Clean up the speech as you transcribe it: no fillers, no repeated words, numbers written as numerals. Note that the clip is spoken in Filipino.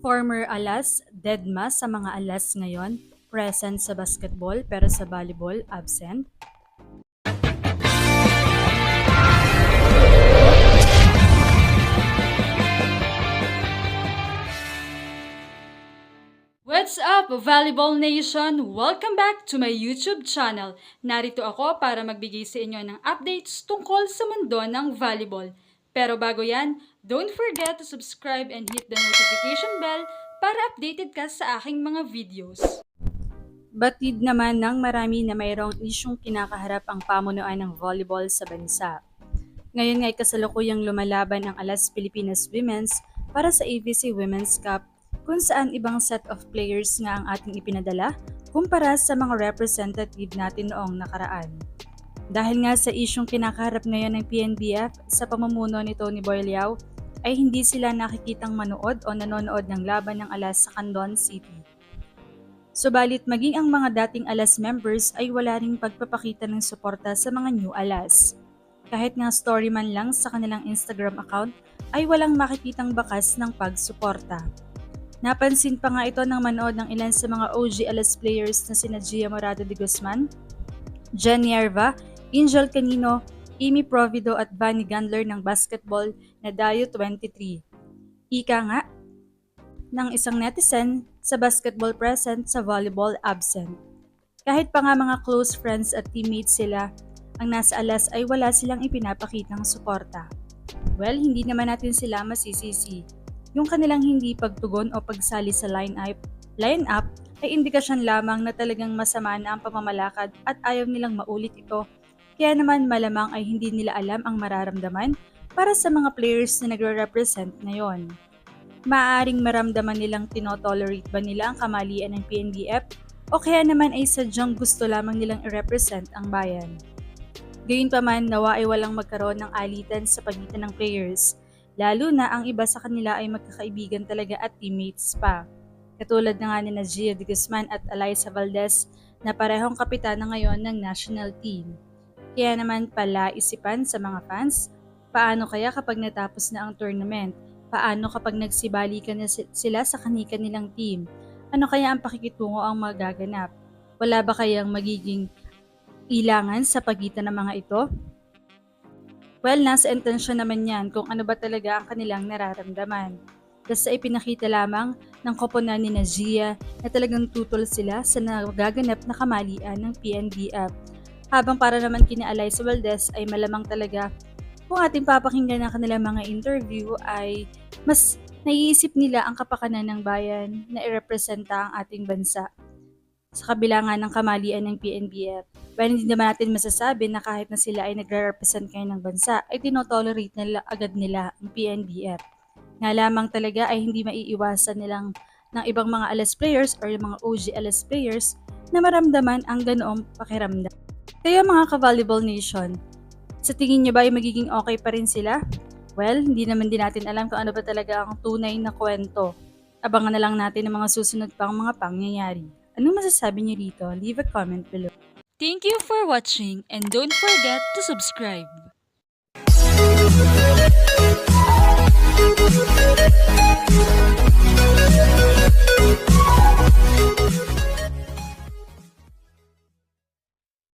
Former alas, deadma sa mga alas ngayon, present sa basketball pero sa volleyball, absent. What's up, Volleyball Nation? Welcome back to my YouTube channel. Narito ako para magbigay sa inyo ng updates tungkol sa mundo ng volleyball. Pero bago yan, don't forget to subscribe and hit the notification bell para updated ka sa aking mga videos. Batid naman ng marami na mayroong isyong kinakaharap ang pamunuan ng volleyball sa bansa. Ngayon nga'y kasalukuyang lumalaban ang Alas Pilipinas Women's para sa AVC Women's Cup kung saan ibang set of players nga ang ating ipinadala kumpara sa mga representative natin noong nakaraan. Dahil nga sa isyong kinakaharap ngayon ng PNBF sa pamumuno ni Tony Boyliao ay hindi sila nakikitang manood o nanonood ng laban ng Alas sa Candon City. Subalit maging ang mga dating Alas members ay wala ring pagpapakita ng suporta sa mga new Alas. Kahit nga story man lang sa kanilang Instagram account ay walang makikitang bakas ng pagsuporta. Napansin pa nga ito nang manood ng ilan sa mga OG Alas players na sina Gia Morado de Guzman, Jen Yerva, Angel Canino, Amy Provido at Vanny Gandler ng basketball na Dayo 23. Ika nga ng isang netizen sa basketball present sa volleyball absent. Kahit pa nga mga close friends at teammates sila, ang nasa Alas ay wala silang ipinapakitang suporta. Well, hindi naman natin sila masisisi. Yung kanilang hindi pagtugon o pagsali sa line-up ay indikasyon lamang na talagang masama na ang pamamalakad at ayaw nilang maulit ito. Kaya naman malamang ay hindi nila alam ang mararamdaman para sa mga players na nagre-represent ngayon. Maaaring maramdaman nilang tinotolerate ba nila ang kamalian ng PNBF o kaya naman ay sadyang gusto lamang nilang i-represent ang bayan. Gayunpaman, nawa ay walang magkaroon ng alitan sa pagitan ng players, lalo na ang iba sa kanila ay magkakaibigan talaga at teammates pa. Katulad na nga ni Gia de Guzman at Alyssa Valdez na parehong kapitan na ngayon ng national team. Kaya naman pala isipan sa mga fans, paano kaya kapag natapos na ang tournament? Paano kapag nagsibalikan na sila sa kanilang team? Ano kaya ang pakikitungo ang magaganap? Wala ba kayang magiging ilangan sa pagitan ng mga ito? Well, nasa intensyon naman yan kung ano ba talaga ang kanilang nararamdaman. Basta ipinakita lamang ng koponan ni Gia na talagang tutol sila sa nagaganap na kamalian ng PNBF. Habang para naman kina Alyssa Valdez ay malamang talaga kung ating papakinggan ang kanilang mga interview ay mas naiisip nila ang kapakanan ng bayan na irepresenta ang ating bansa. Sa kabila nga ng kamalian ng PNBF, pero hindi naman natin masasabi na kahit na sila ay nagre-represent kayo ng bansa, ay tinotolerate nila agad nila ang PNBF. Nga lamang talaga ay hindi maiiwasan nilang ng ibang mga Alas players or yung mga OG Alas players na maramdaman ang ganoong pakiramdam. Kaya mga ka-Volleyball Nation, sa tingin nyo ba ay magiging okay pa rin sila? Well, hindi naman din natin alam kung ano ba talaga ang tunay na kwento. Abangan na lang natin ang mga susunod pang mga pangyayari. Anong masasabi niyo dito? Leave a comment below. Thank you for watching and don't forget to subscribe.